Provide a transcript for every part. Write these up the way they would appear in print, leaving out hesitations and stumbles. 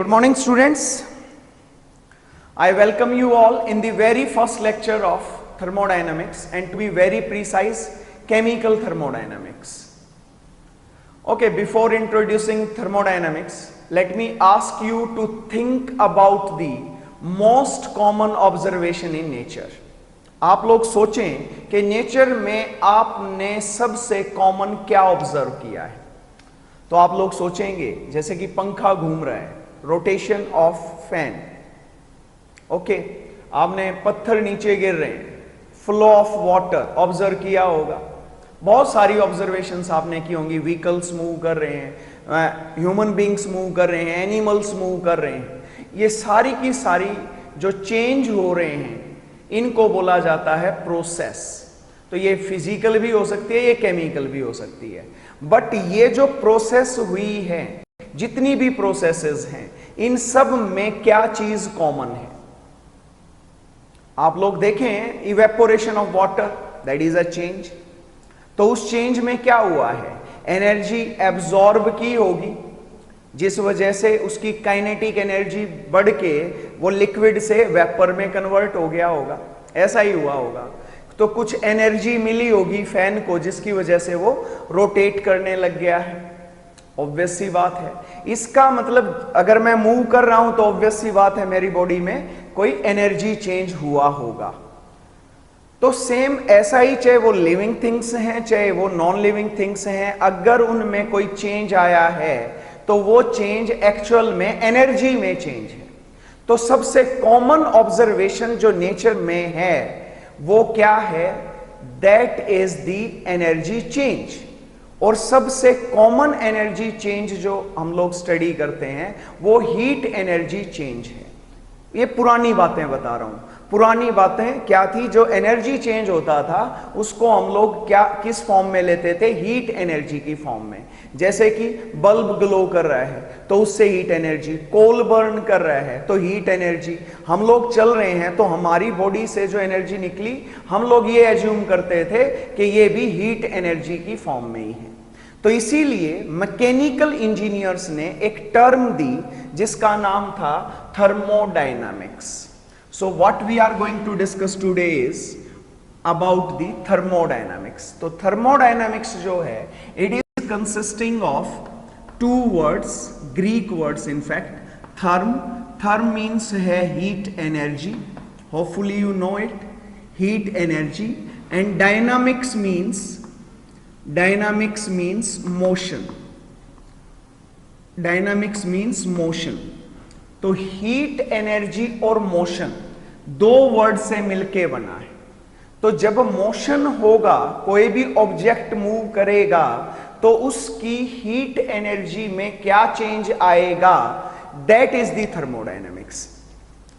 good morning students. I welcome you all in the very first lecture of thermodynamics, and to be very precise, chemical thermodynamics. Okay, before introducing thermodynamics, let me ask you to think about the most common observation in nature. आप लोग सोचें कि nature में आपने सबसे common क्या observe किया है। तो आप लोग सोचेंगे जैसे कि पंखा घूम रहा है, रोटेशन ऑफ फैन। ओके, आपने पत्थर नीचे गिर रहे हैं, फ्लो ऑफ वाटर ऑब्जर्व किया होगा। बहुत सारी ऑब्जर्वेशंस आपने की होंगी। व्हीकल्स मूव कर रहे हैं, ह्यूमन बींग्स मूव कर रहे हैं, एनिमल्स मूव कर रहे हैं। ये सारी की सारी जो चेंज हो रहे हैं इनको बोला जाता है प्रोसेस। तो ये फिजिकल भी हो सकती है, ये केमिकल भी हो सकती है। बट ये जो प्रोसेस हुई है, जितनी भी प्रोसेसेस हैं, इन सब में क्या चीज कॉमन है? आप लोग देखें, evaporation of water, that is a change. तो उस चेंज में क्या हुआ है? एनर्जी एब्जॉर्ब की होगी, जिस वजह से उसकी काइनेटिक एनर्जी बढ़ के वो लिक्विड से वेपर में कन्वर्ट हो गया होगा। ऐसा ही हुआ होगा। तो कुछ एनर्जी मिली होगी फैन को, जिसकी वजह से वो रोटेट करने लग गया है। ऑब्वियस सी बात है। इसका मतलब अगर मैं मूव कर रहा हूं तो ऑब्वियस सी बात है मेरी बॉडी में कोई एनर्जी चेंज हुआ होगा। तो सेम ऐसा ही, चाहे वो लिविंग थिंग्स हैं चाहे वो नॉन लिविंग थिंग्स हैं, अगर उनमें कोई चेंज आया है तो वो चेंज एक्चुअल में एनर्जी में चेंज है। तो सबसे कॉमन ऑब्जर्वेशन जो नेचर में है वो क्या है? That is the energy change. और सबसे कॉमन एनर्जी चेंज जो हम लोग स्टडी करते हैं वो हीट एनर्जी चेंज है। ये पुरानी बातें बता रहा हूं। पुरानी बातें क्या थी? जो एनर्जी चेंज होता था उसको हम लोग किस फॉर्म में लेते थे? हीट एनर्जी की फॉर्म में। जैसे कि बल्ब ग्लो कर रहा है तो उससे हीट एनर्जी, कोल बर्न कर रहा है तो हीट एनर्जी, हम लोग चल रहे हैं तो हमारी बॉडी से जो एनर्जी निकली, हम लोग ये एज्यूम करते थे कि ये भी हीट एनर्जी की फॉर्म में ही है। तो इसीलिए मैकेनिकल इंजीनियर्स ने एक टर्म दी जिसका नाम था thermodynamics. So what we are going to discuss today is about the thermodynamics. तो thermodynamics जो है, it is consisting of two words, Greek words in fact. Therm means है heat energy. Hopefully you know it. Heat energy. And dynamics means motion. Dynamics means motion. तो heat energy और motion दो word से मिलके बना है। तो जब मोशन होगा, कोई भी ऑब्जेक्ट मूव करेगा तो उसकी हीट एनर्जी में क्या चेंज आएगा? That is the thermodynamics.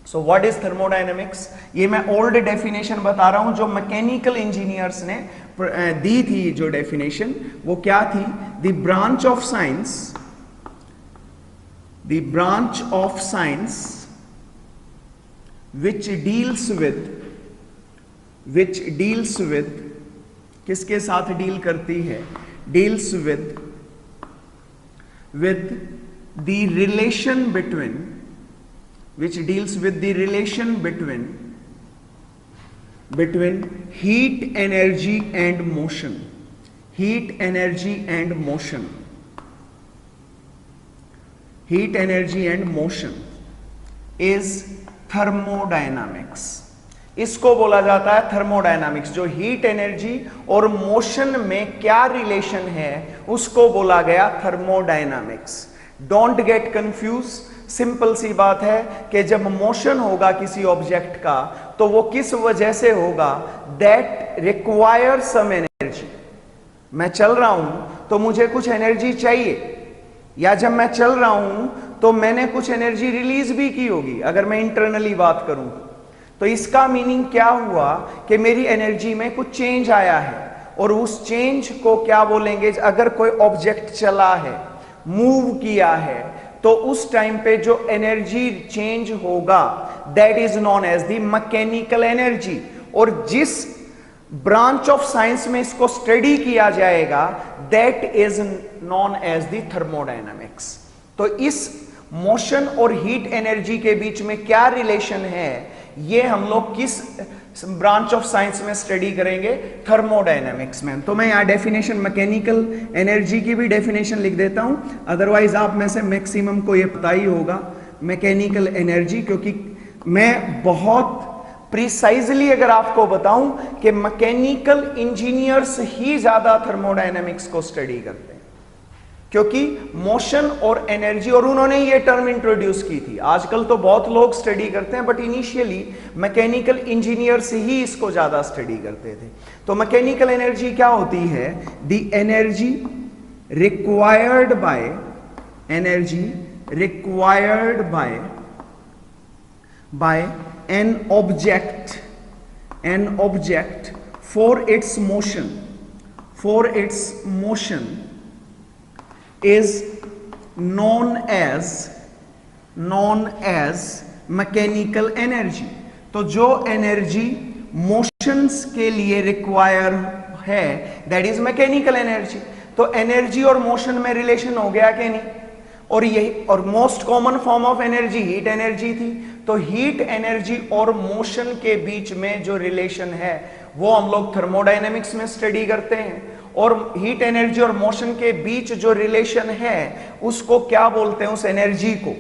So what is thermodynamics? ये मैं ओल्ड डेफिनेशन बता रहा हूं जो मैकेनिकल इंजीनियर्स ने दी थी। जो डेफिनेशन वो क्या थी? The branch of science, the branch of science which deals with किसके साथ डील करती है? deals with the relation between, which deals with the relation between heat energy and motion. Heat energy and motion. Heat energy and motion is thermodynamics. इसको बोला जाता है thermodynamics. जो heat energy और मोशन में क्या रिलेशन है उसको बोला गया thermodynamics. Don't get confuse. Simple सी बात है कि जब मोशन होगा किसी ऑब्जेक्ट का तो वो किस वजह से होगा? That require some energy. मैं चल रहा हूं तो मुझे कुछ एनर्जी चाहिए, या जब मैं चल रहा हूं तो मैंने कुछ एनर्जी रिलीज भी की होगी। अगर मैं इंटरनली बात करूं तो इसका मीनिंग क्या हुआ कि मेरी एनर्जी में कुछ चेंज आया है। और उस चेंज को क्या बोलेंगे? अगर कोई ऑब्जेक्ट चला है, मूव किया है, तो उस टाइम पे जो एनर्जी चेंज होगा that is known as the mechanical energy. और जिस ब्रांच ऑफ साइंस में इसको स्टडी किया जाएगा that is known as the thermodynamics. तो इस मोशन और हीट एनर्जी के बीच में क्या रिलेशन है, ये हम लोग किस ब्रांच ऑफ साइंस में स्टडी करेंगे, थर्मोडायनेमिक्स में। तो मैं यहाँ डेफिनेशन मैकेनिकल एनर्जी की भी डेफिनेशन लिख देता हूं, अदरवाइज आप में से मैक्सिमम को ये पता ही होगा मैकेनिकल एनर्जी, क्योंकि मैं बहुत प्रिसाइजली अगर आपको बताऊं कि मैकेनिकल इंजीनियर्स ही ज्यादा थर्मोडायनेमिक्स को स्टडी करते हैं, क्योंकि मोशन और एनर्जी, और उन्होंने ये टर्म इंट्रोड्यूस की थी। आजकल तो बहुत लोग स्टडी करते हैं, बट इनिशियली मैकेनिकल इंजीनियर्स ही इसको ज्यादा स्टडी करते थे। तो मैकेनिकल एनर्जी क्या होती है, the energy required by an object for its motion is known as mechanical energy. तो जो एनर्जी मोशंस के लिए रिक्वायर है, दैट इज मैकेनिकल एनर्जी। तो एनर्जी और मोशन में रिलेशन हो गया कि नहीं, और यही, और most common form of energy heat energy थी। तो हीट एनर्जी और मोशन के बीच में जो रिलेशन है वो हम लोग थर्मोडायनेमिक्स में स्टडी करते हैं, और हीट एनर्जी और मोशन के बीच जो रिलेशन है उसको क्या बोलते हैं, उस एनर्जी को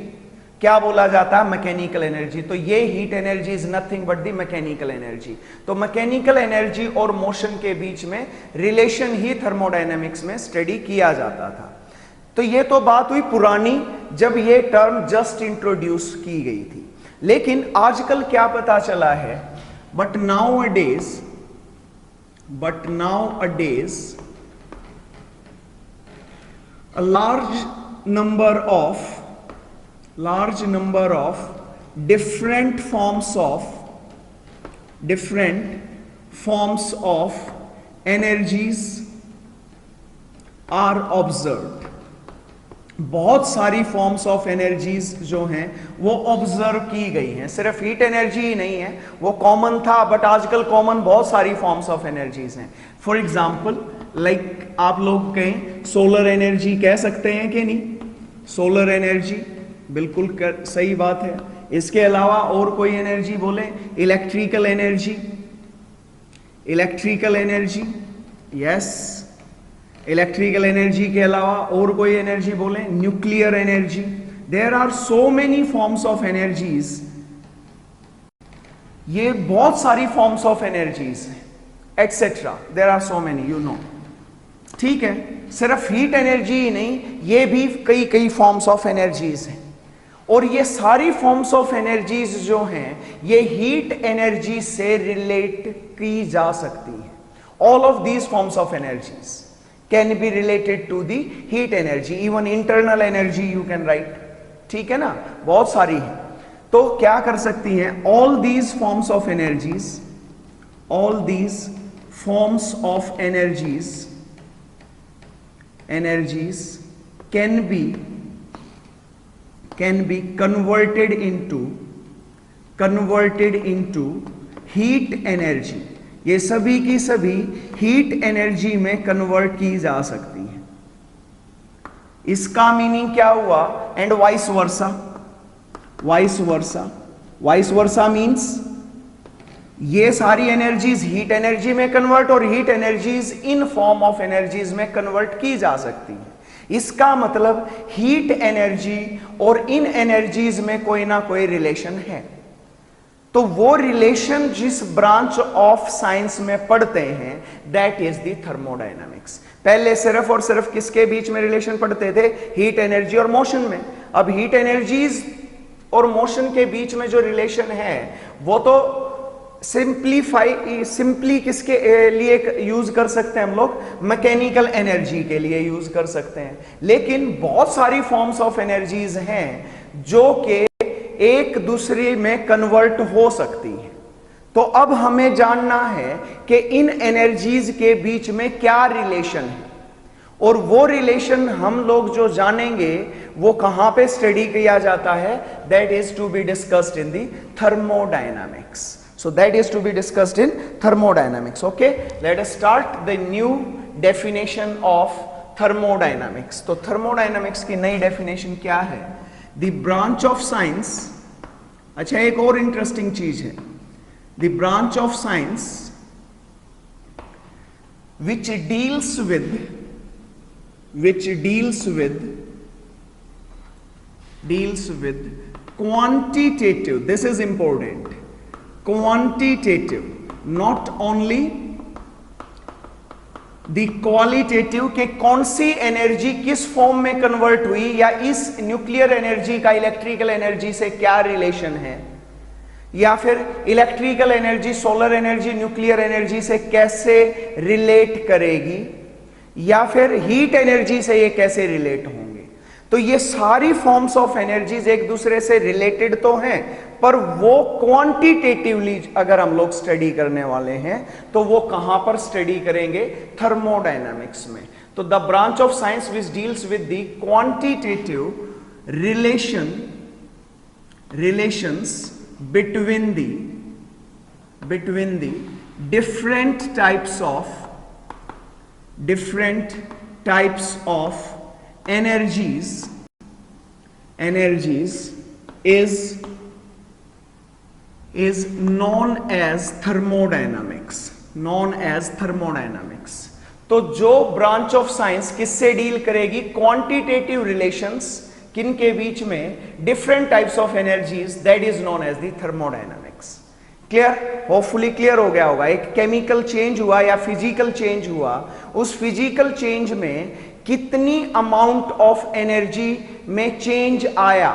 क्या बोला जाता है, मैकेनिकल एनर्जी। तो ये heat energy is nothing but the mechanical energy. तो मैकेनिकल एनर्जी और मोशन के बीच में रिलेशन ही थर्मोडायनेमिक्स में स्टडी किया जाता था। तो ये तो बात हुई पुरानी, जब ये टर्म जस्ट इंट्रोड्यूस की गई थी। लेकिन आजकल क्या पता चला है, बट नाउ अडेज a large number of different forms of energies are observed। बहुत सारी फॉर्म्स ऑफ एनर्जीज जो हैं वो ऑब्जर्व की गई हैं। सिर्फ हीट एनर्जी ही नहीं है, वो कॉमन था, बट आजकल कॉमन बहुत सारी फॉर्म्स ऑफ एनर्जीज हैं। फॉर एग्जांपल लाइक आप लोग कहें सोलर एनर्जी कह सकते हैं कि नहीं, सोलर एनर्जी बिल्कुल सही बात है। इसके अलावा और कोई एनर्जी बोले, electrical energy, yes. Electrical energy के अलावा और कोई एनर्जी बोले, nuclear energy. There are so many forms of energies, ये बहुत सारी फॉर्म्स ऑफ एनर्जीज हैं, etcetera, there are so many, you know. ठीक है, सिर्फ हीट एनर्जी ही नहीं, ये भी कई फॉर्म्स ऑफ एनर्जीज हैं, और ये सारी फॉर्म्स ऑफ एनर्जीज जो हैं ये हीट एनर्जी से रिलेट की जा सकती है। All of these forms of energies can be related to the heat energy, even internal energy you can write, ठीक है ना, बहुत सारी है। तो क्या कर सकती हैं, all these forms of energies can be converted into heat energy। ये सभी की सभी हीट एनर्जी में कन्वर्ट की जा सकती है। इसका मीनिंग क्या हुआ, एंड वाइस वर्सा मीन्स ये सारी एनर्जीज हीट एनर्जी में कन्वर्ट, और heat energies in form of energies में कन्वर्ट की जा सकती है। इसका मतलब हीट एनर्जी और इन एनर्जीज में कोई ना कोई रिलेशन है। तो वो रिलेशन जिस ब्रांच ऑफ साइंस में पढ़ते हैं दैट इज द थर्मोडायनामिक्स। पहले सिर्फ और सिर्फ किसके बीच में रिलेशन पढ़ते थे, हीट एनर्जी और मोशन में। अब हीट एनर्जीज और मोशन के बीच में जो रिलेशन है वो तो सिंपली किसके लिए यूज कर सकते हैं हम लोग, मैकेनिकल एनर्जी के लिए यूज कर सकते हैं। लेकिन बहुत सारी फॉर्म्स ऑफ एनर्जीज हैं जो कि एक दूसरे में कन्वर्ट हो सकती है। तो अब हमें जानना है कि इन एनर्जीज के बीच में क्या रिलेशन है, और वो रिलेशन हम लोग जो जानेंगे वो कहां पे स्टडी किया जाता है, that is to be discussed in the thermodynamics. So that is to be discussed in thermodynamics. Okay, let us start the new definition of thermodynamics. तो thermodynamics की नई definition क्या है? द ब्रांच ऑफ साइंस, अच्छा एक और interesting चीज है, the branch of science which deals with quantitative, this is important, quantitative, not only the qualitative के कौन सी एनर्जी किस फॉर्म में कन्वर्ट हुई, या इस न्यूक्लियर एनर्जी का इलेक्ट्रिकल एनर्जी से क्या रिलेशन है, या फिर electrical energy solar energy nuclear energy से कैसे रिलेट करेगी, या फिर हीट एनर्जी से ये कैसे रिलेट होंगे। तो ये सारी फॉर्म्स ऑफ एनर्जीज एक दूसरे से रिलेटेड तो हैं, पर वो क्वांटिटेटिवली अगर हम लोग स्टडी करने वाले हैं तो वो कहां पर स्टडी करेंगे, थर्मोडायनामिक्स में। तो the branch of science which deals with the quantitative relations between the different types of energies is known as thermodynamics। तो जो ब्रांच ऑफ साइंस किससे डील करेगी, क्वांटिटेटिव रिलेशंस किन के बीच में, different types of energies, that is known as the thermodynamics. Clear, hopefully clear हो गया होगा। एक केमिकल चेंज हुआ या फिजिकल चेंज हुआ, उस फिजिकल चेंज में कितनी अमाउंट ऑफ एनर्जी में चेंज आया,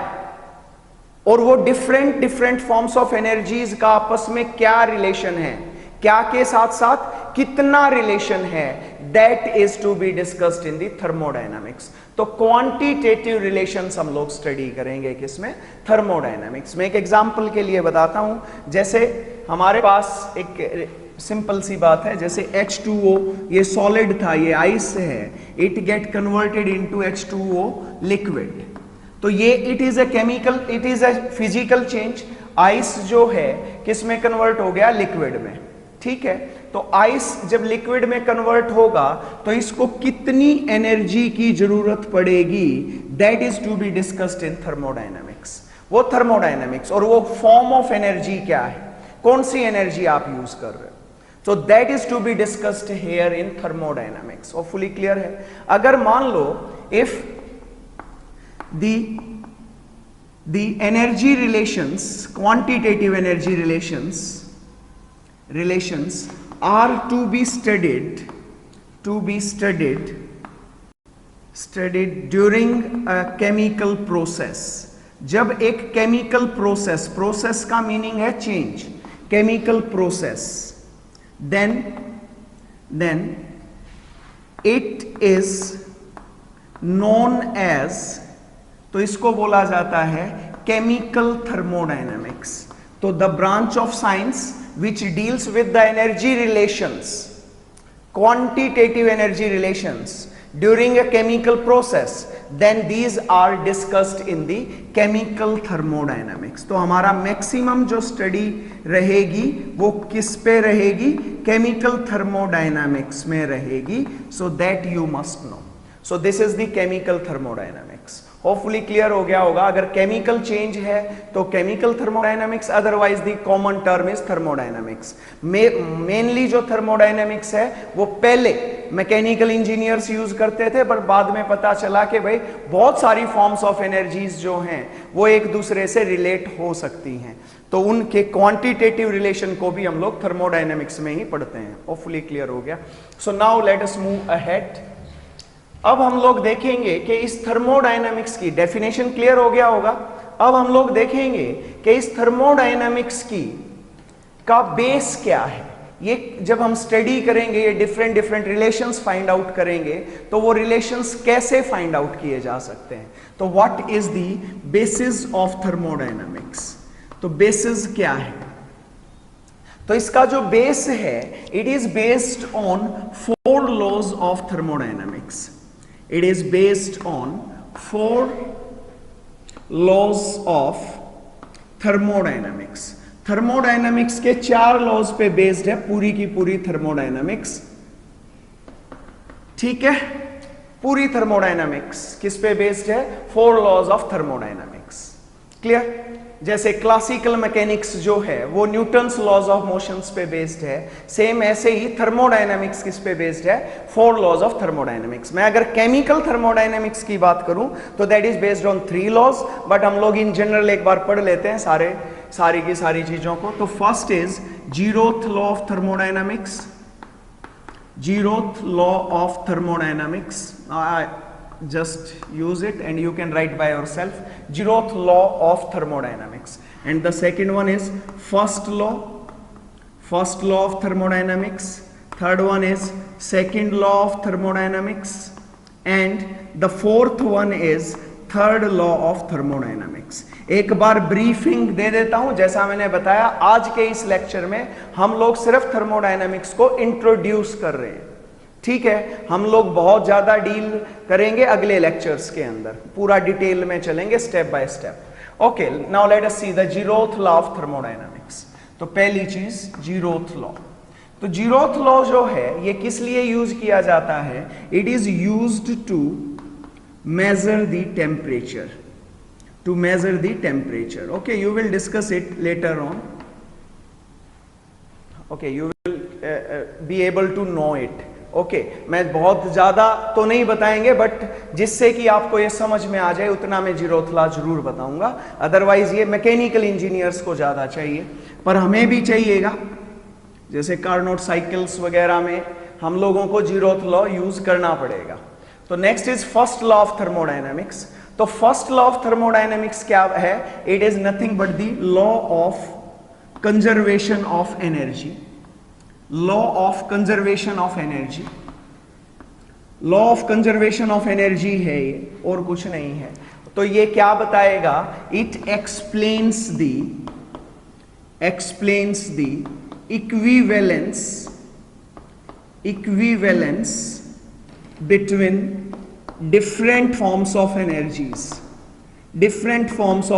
और वो डिफरेंट फॉर्म्स ऑफ एनर्जीज का आपस में क्या रिलेशन है, क्या के साथ साथ कितना रिलेशन है, that is to be discussed in the thermodynamics. तो क्वांटिटेटिव रिलेशंस हम लोग स्टडी करेंगे किसमें, थर्मोडायनामिक्स में। एक एग्जांपल के लिए बताता हूं, जैसे हमारे पास एक सिंपल सी बात है, जैसे H2O ये सॉलिड था, ये आइस है, it get converted into H2O liquid. तो ये it is a physical change. Ice जो है किस में कन्वर्ट हो गया, लिक्विड में। ठीक है, तो आइस जब लिक्विड में कन्वर्ट होगा तो इसको कितनी एनर्जी की जरूरत पड़ेगी, that is to be discussed in thermodynamics. वो थर्मोडायनामिक्स और वो फॉर्म ऑफ एनर्जी क्या है, कौन सी एनर्जी आप यूज कर रहे हो, तो that is to be discussed here in thermodynamics. Hopefully clear है। अगर मान लो if the energy relations, quantitative energy relations are to be studied during a chemical process। जब एक केमिकल प्रोसेस का मीनिंग है change, chemical process, then it is known as, तो इसको बोला जाता है केमिकल थर्मोडायनामिक्स। तो the branch of science which deals with the energy relations, quantitative energy relations during a chemical process, then these are discussed in the chemical thermodynamics. तो हमारा maximum जो study रहेगी वो किस पे रहेगी, केमिकल थर्मोडायनामिक्स में रहेगी। So that you must know. So this is the chemical thermodynamics. Hopefully clear हो गया होगा। अगर केमिकल चेंज है तो chemical thermodynamics, otherwise the common term is thermodynamics. Mainly जो थर्मोडायनामिक्स है वो पहले मैकेनिकल इंजीनियर्स यूज करते थे, पर बाद में पता चला कि भाई बहुत सारी फॉर्म्स ऑफ एनर्जीज जो हैं वो एक दूसरे से रिलेट हो सकती हैं, तो उनके क्वांटिटेटिव रिलेशन को भी हम लोग थर्मोडायनामिक्स में ही पढ़ते हैं। होपफुली क्लियर हो गया। So now let us move ahead. अब हम लोग देखेंगे कि इस थर्मोडायनामिक्स की डेफिनेशन क्लियर हो गया होगा। अब हम लोग देखेंगे कि इस थर्मोडायनामिक्स की का बेस क्या है। ये जब हम स्टडी करेंगे, ये डिफरेंट रिलेशंस फाइंड आउट करेंगे, तो वो रिलेशंस कैसे फाइंड आउट किए जा सकते हैं। तो what is the basis of thermodynamics, तो बेसिस क्या है। तो इसका जो बेस है, it is based on 4 laws of thermodynamics. It is based on 4 laws of thermodynamics। Thermodynamics के 4 लॉज पे बेस्ड है पूरी की पूरी थर्मोडायनामिक्स। ठीक है, पूरी थर्मोडायनामिक्स किस पे बेस्ड है, 4 लॉज ऑफ थर्मोडायनामिक्स। क्लियर? जैसे क्लासिकल मैकेनिक्स जो है वो न्यूटन्स लॉज ऑफ मोशंस पे बेस्ड है, सेम ऐसे ही थर्मोडायनामिक्स किस पे बेस्ड है? 4 लॉज ऑफ थर्मोडायनामिक्स। मैं अगर केमिकल थर्मोडायनामिक्स की बात करूं तो that is based on 3 laws, but हम लोग इन जनरल एक बार पढ़ लेते हैं सारी की सारी चीजों को। तो first is zeroth law of thermodynamics, zeroth law of thermodynamics, just use it and you can write by yourself, zeroth law of thermodynamics. And the second one is first law of thermodynamics. Third one is second law of thermodynamics, and the fourth one is third law of thermodynamics. एक बार briefing दे देता हूं। जैसा मैंने बताया, आज के इस lecture में हम लोग सिर्फ थर्मोडायनामिक्स को इंट्रोड्यूस कर रहे हैं, ठीक है? हम लोग बहुत ज्यादा डील करेंगे अगले लेक्चर्स के अंदर, पूरा डिटेल में चलेंगे step by step. Okay, now let us see the zeroth law of thermodynamics. तो पहली चीज जीरोथ लॉ। तो जीरोथ लॉ जो है ये किस लिए यूज किया जाता है? It is used to measure the temperature, to measure the temperature. Okay, you will discuss it later on. Okay, you will be able to know it. Okay, मैं बहुत ज्यादा तो नहीं बताएंगे, बट जिससे कि आपको ये समझ में आ जाए उतना मैं जीरोथ लॉ जरूर बताऊंगा। अदरवाइज ये मैकेनिकल इंजीनियर्स को ज्यादा चाहिए, पर हमें भी चाहिएगा। जैसे कार्नोट साइकिल्स वगैरह में हम लोगों को जीरोथ लॉ यूज करना पड़ेगा। तो next is first law of thermodynamics. तो फर्स्ट लॉ ऑफ थर्मोडायनामिक्स क्या है? It is nothing but the law of conservation of energy, law of conservation of energy. Law of conservation of energy है ये, और कुछ नहीं है। तो ये क्या बताएगा? It explains the equivalence between different forms of energies, different forms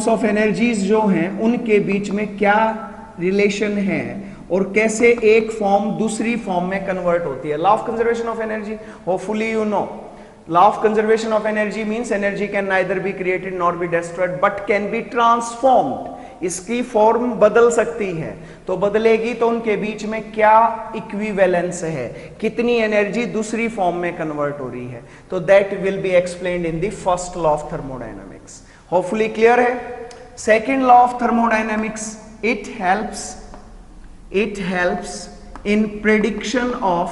of energies जो हैं उनके बीच में क्या रिलेशन है और कैसे एक फॉर्म दूसरी फॉर्म में कन्वर्ट होती है। Law of conservation of energy, hopefully you know. Law of conservation of energy means energy can neither be created nor be destroyed but can be transformed. इसकी फॉर्म बदल सकती है, तो बदलेगी तो उनके बीच में क्या इक्विवेलेंस है, कितनी एनर्जी दूसरी फॉर्म में कन्वर्ट हो रही है। तो that will be explained in the first law of thermodynamics. Hopefully clear है। Second law of thermodynamics, it helps in prediction of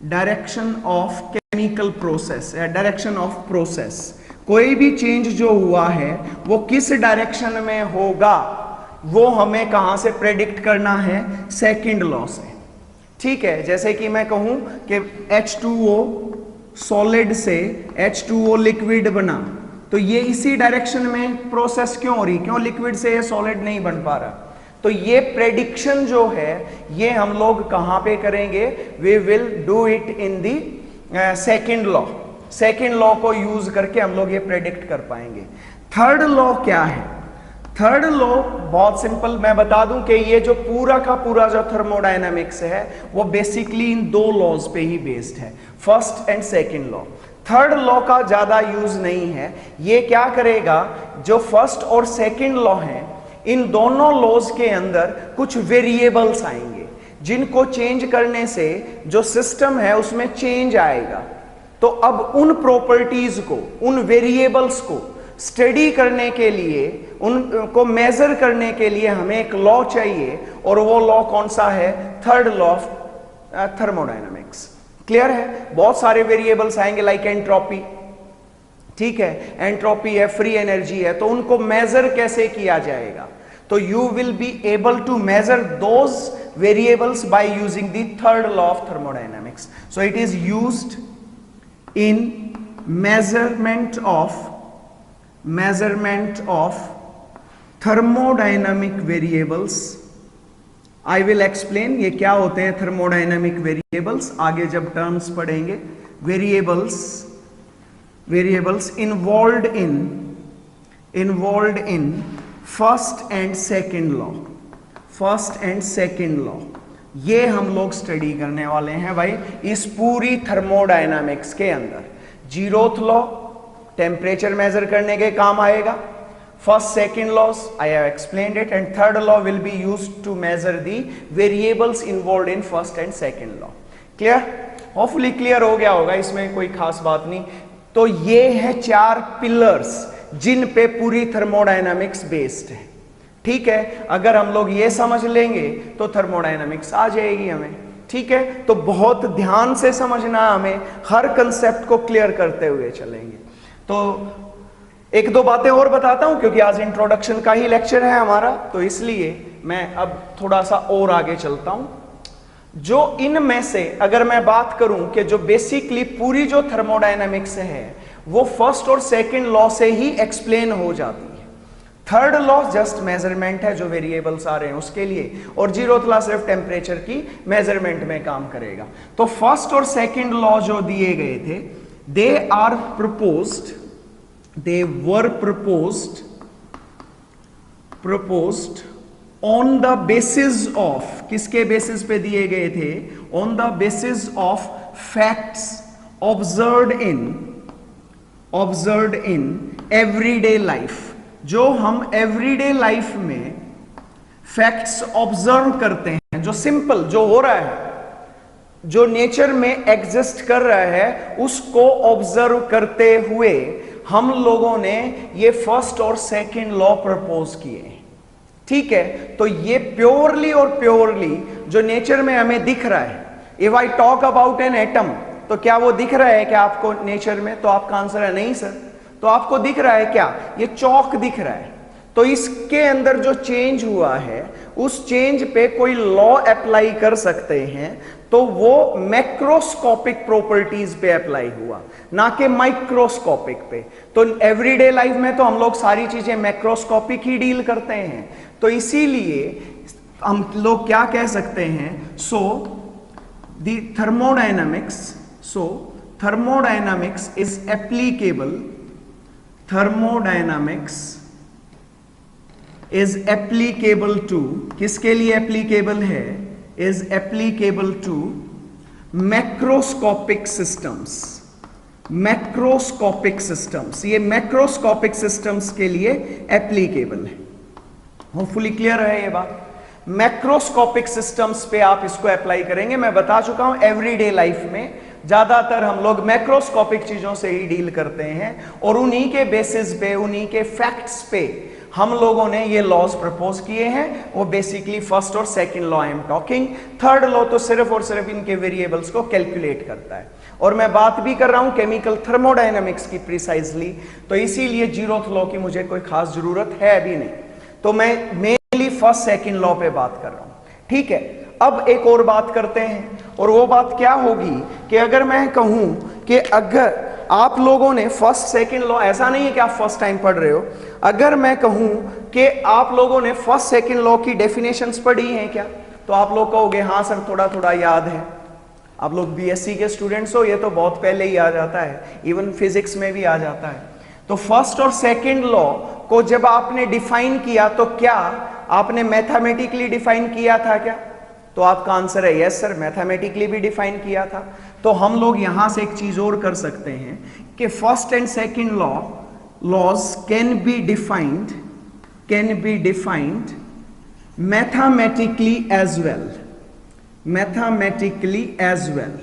direction of chemical process या डायरेक्शन ऑफ प्रोसेस। कोई भी चेंज जो हुआ है वो किस डायरेक्शन में होगा वो हमें कहां से प्रेडिक्ट करना है? सेकेंड लॉ से, ठीक है? जैसे कि मैं कहूं कि H2O सॉलिड से H2O लिक्विड बना, तो ये इसी डायरेक्शन में प्रोसेस क्यों हो रही? क्यों लिक्विड से ये सॉलिड नहीं बन पा रहा? तो ये प्रेडिक्शन जो है ये हम लोग कहां पे करेंगे? We will do it in the second law. Second law को यूज करके हम लोग ये प्रेडिक्ट कर पाएंगे। थर्ड लॉ क्या है? थर्ड लॉ बहुत सिंपल, मैं बता दूं कि ये जो पूरा का पूरा जो थर्मोडायनामिक्स है वो बेसिकली इन 2 लॉज पे ही बेस्ड है, first and second law. Third law का ज्यादा यूज नहीं है। ये क्या करेगा? जो फर्स्ट और सेकेंड लॉ है इन दोनों लॉज के अंदर कुछ वेरिएबल्स आएंगे जिनको चेंज करने से जो सिस्टम है उसमें चेंज आएगा। तो अब उन प्रॉपर्टीज को, उन वेरिएबल्स को स्टडी करने के लिए, उनको मेजर करने के लिए हमें एक लॉ चाहिए, और वो लॉ कौन सा है? Third law of thermodynamics. Clear है? बहुत सारे वेरिएबल्स आएंगे लाइक एंट्रोपी, ठीक है? एंट्रोपी है, फ्री एनर्जी है, तो उनको मेजर कैसे किया जाएगा? तो you will be able to measure those variables by using the third law of thermodynamics. So it is used in measurement of thermodynamic variables. I will explain ये क्या होते हैं थर्मोडायनामिक वेरिएबल्स आगे जब टर्म्स पढ़ेंगे। Variables involved in first and second law. ये हम लोग स्टडी करने वाले हैं भाई इस पूरी थर्मोडायनामिक्स के अंदर। जीरोथ लॉ टेम्परेचर मेजर करने के काम आएगा, first second laws I have explained it, and third law will be used to measure the variables involved in first and second law. Clear? Hopefully clear हो गया होगा, इसमें कोई खास बात नहीं। तो ये है 4 पिलर्स जिन पे पूरी थर्मोडायनामिक्स बेस्ड है। ठीक है, अगर हम लोग ये समझ लेंगे तो थर्मोडायनामिक्स आ जाएगी हमें। ठीक है, तो बहुत ध्यान से समझना, हमें हर कंसेप्ट को क्लियर करते हुए चलेंगे। तो एक दो बातें और बताता हूं क्योंकि आज इंट्रोडक्शन का ही लेक्चर है हमारा, तो इसलिए मैं अब थोड़ा सा और आगे चलता हूं। जो इनमें से अगर मैं बात करूं कि जो बेसिकली पूरी जो थर्मोडायनामिक्स है वो फर्स्ट और सेकंड लॉ से ही एक्सप्लेन हो जाती है। थर्ड लॉ जस्ट मेजरमेंट है, जो वेरिएबल्स आ रहे हैं उसके लिए, और जीरोथ लॉ सिर्फ टेम्परेचर की मेजरमेंट में काम करेगा। तो फर्स्ट और सेकंड लॉ जो दिए गए थे, they are proposed, they were proposed on the basis of, किसके बेसिस पे दिए गए थे? on the basis of facts observed in everyday life। जो हम everyday life में facts observe करते हैं, जो simple जो हो रहा है, जो नेचर में एग्जिस्ट कर रहा है, उसको ऑब्जर्व करते हुए हम लोगों ने ये फर्स्ट और सेकंड लॉ प्रपोज किए। ठीक है, तो ये प्योरली और प्योरली जो नेचर में हमें दिख रहा है, if I talk about an atom, तो क्या वो दिख रहा है क्या आपको नेचर में? तो आपका आंसर है नहीं सर। तो आपको दिख रहा है क्या? ये चौक दिख रहा है। तो इसके अंदर जो चेंज हुआ है उस चेंज पे कोई लॉ अप्लाई कर सकते हैं, तो वो मैक्रोस्कोपिक प्रॉपर्टीज पे अप्लाई हुआ, ना कि माइक्रोस्कोपिक पे। तो एवरीडे लाइफ में तो हम लोग सारी चीजें मैक्रोस्कोपिक ही डील करते हैं, तो इसीलिए हम लोग क्या कह सकते हैं? The thermodynamics is applicable, thermodynamics is applicable to, किसके लिए एप्लीकेबल है? Is applicable to macroscopic systems. Macroscopic systems, ये मैक्रोस्कोपिक सिस्टम्स के लिए एप्लीकेबल है। होपफुली क्लियर है ये बात। मैक्रोस्कोपिक सिस्टम्स पे आप इसको अप्लाई करेंगे। मैं बता चुका हूं एवरीडे लाइफ में ज्यादातर हम लोग मैक्रोस्कोपिक चीजों से ही डील करते हैं, और उन्हीं के बेसिस पे, उन्हीं के फैक्ट्स पे हम लोगों ने ये लॉज प्रपोज किए हैं। वो बेसिकली फर्स्ट और second law I am talking. Third law तो सिर्फ और सिर्फ इनके वेरिएबल्स को कैलकुलेट करता है, और मैं बात भी कर रहा हूं केमिकल थर्मोडायनामिक्स की प्रिसाइजली, तो इसीलिए जीरोथ लॉ की मुझे कोई खास जरूरत है भी नहीं। तो मैं मेनली फर्स्ट सेकंड लॉ पे बात कर रहा हूं। ठीक है, अब एक और बात करते हैं, और वो बात क्या होगी कि अगर मैं कहूं कि अगर आप लोगों ने फर्स्ट सेकंड लॉ, ऐसा नहीं है कि आप फर्स्ट टाइम पढ़ रहे हो, अगर मैं कहूं कि आप लोगों ने फर्स्ट सेकंड लॉ की डेफिनेशंस पढ़ी हैं क्या, तो आप लोग कहोगे हाँ सर थोड़ा थोड़ा याद है। आप लोग बीएससी के स्टूडेंट्स हो, ये तो बहुत पहले ही आ जाता है, इवन फिजिक्स में भी आ जाता है। तो फर्स्ट और सेकंड लॉ को जब आपने डिफाइन किया, तो क्या आपने मैथमेटिकली डिफाइन किया था क्या? तो आपका आंसर है यस सर, मैथमेटिकली भी डिफाइन किया था। तो हम लोग यहां से एक चीज और कर सकते हैं कि first and second laws can be defined mathematically as well,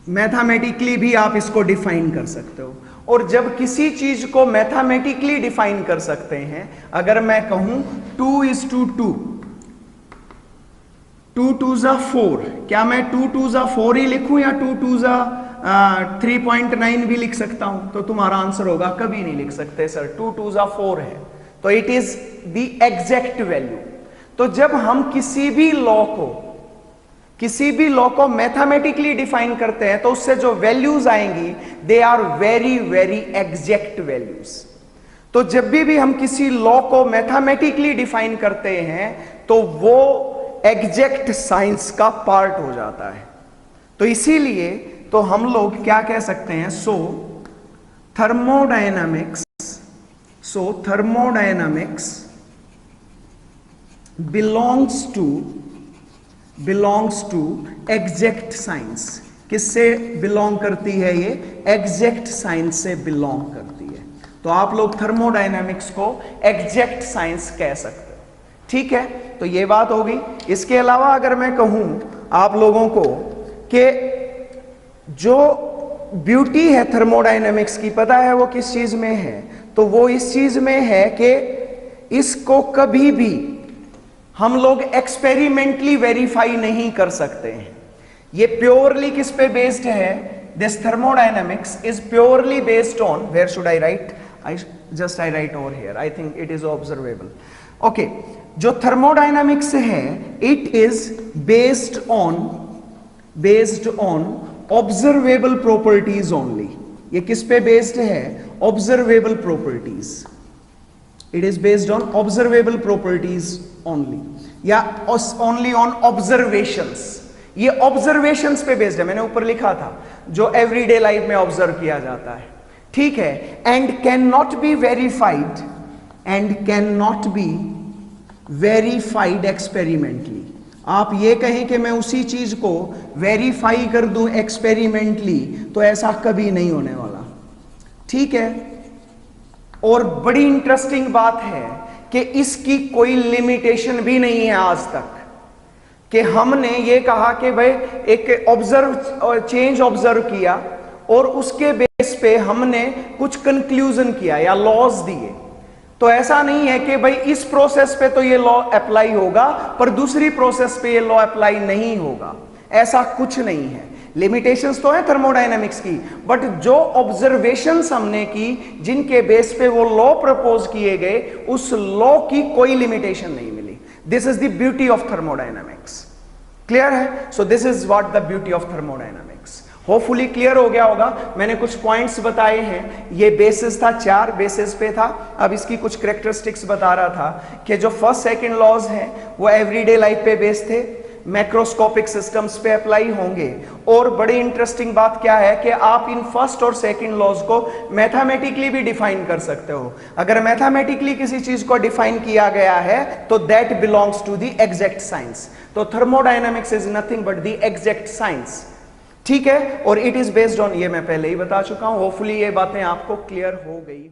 mathematically भी आप इसको डिफाइन कर सकते हो। और जब किसी चीज को मैथमेटिकली डिफाइन कर सकते हैं, अगर मैं कहूं 2:2, 2×2=4, क्या मैं 2×2=4 ही लिखूं या 2×2=3.9 भी लिख सकता हूं? तो तुम्हारा आंसर होगा कभी नहीं लिख सकते सर, 2×2=4 है, तो it is the exact value. तो जब हम किसी भी लॉ को मैथमेटिकली डिफाइन करते हैं, तो उससे जो वैल्यूज आएंगी they are very very exact values. तो जब भी हम किसी लॉ को मैथमेटिकली डिफाइन करते हैं, तो वो एग्जैक्ट साइंस का पार्ट हो जाता है। तो इसीलिए तो हम लोग क्या कह सकते हैं? Thermodynamics belongs to exact science. किससे बिलोंग करती है ये? एग्जैक्ट साइंस से बिलोंग करती है। तो आप लोग थर्मोडायनामिक्स को एग्जैक्ट साइंस कह सकते हो, ठीक है। तो ये बात होगी। इसके अलावा अगर मैं कहूं आप लोगों को कि जो ब्यूटी है थर्मोडायनामिक्स की, पता है वो किस चीज में है? तो वो इस चीज में है कि इसको कभी भी हम लोग एक्सपेरिमेंटली वेरीफाई नहीं कर सकते हैं। ये प्योरली किस पे बेस्ड है? This thermodynamics is purely based on, where should I write? I write over here. I think it is observable. Okay, जो थर्मोडायनामिक्स है, it is based on observable properties only. ये किस पे बेस्ड है? Observable properties. It is based on observable properties only, या only on observations. ये observations पे based है। मैंने ऊपर लिखा था जो एवरीडे लाइफ में ऑब्जर्व किया जाता है, ठीक है। And can not be verified experimentally. आप ये कहें कि मैं उसी चीज को वेरीफाई कर दूं एक्सपेरिमेंटली, तो ऐसा कभी नहीं होने वाला, ठीक है। और बड़ी इंटरेस्टिंग बात है कि इसकी कोई लिमिटेशन भी नहीं है आज तक, कि हमने ये कहा कि भाई एक चेंज ऑब्जर्व किया और उसके बेस पे हमने कुछ कंक्लूजन किया या लॉज दिए। तो ऐसा नहीं है कि भाई इस प्रोसेस पे तो ये लॉ अप्लाई होगा पर दूसरी प्रोसेस पे ये लॉ अप्लाई नहीं होगा, ऐसा कुछ नहीं है। लिमिटेशंस तो है थर्मोडायनेमिक्स की, बट जो ऑब्जर्वेशंस हमने की, जिनके बेस पे वो लॉ प्रपोज किए गए, उस लॉ की कोई लिमिटेशन नहीं मिली। This is the beauty of thermodynamics. Clear है? So this is what the beauty of thermodynamics. Hopefully clear हो गया होगा। मैंने कुछ पॉइंट्स बताए हैं। ये बेसिस था, 4 बेसिस पे था। अब इसकी कुछ कैरेक्टरिस्टिक्स बता रहा था कि जो फर्स्ट सेकंड लॉज हैं वो एवरीडे लाइफ पे बेस्ड थे, मैक्रोस्कोपिक सिस्टम्स पे अप्लाई होंगे। और बड़ी इंटरेस्टिंग बात क्या है कि आप इन फर्स्ट और सेकंड लॉज को मैथमेटिकली भी डिफाइन कर सकते हो। अगर मैथमेटिकली किसी चीज को डिफाइन किया गया है तो that belongs to the exact science. तो thermodynamics is nothing but the exact science, ठीक है। और इट इज बेस्ड ऑन, ये मैं पहले ही बता चुका हूं। होपफुली ये बातें आपको क्लियर हो गई।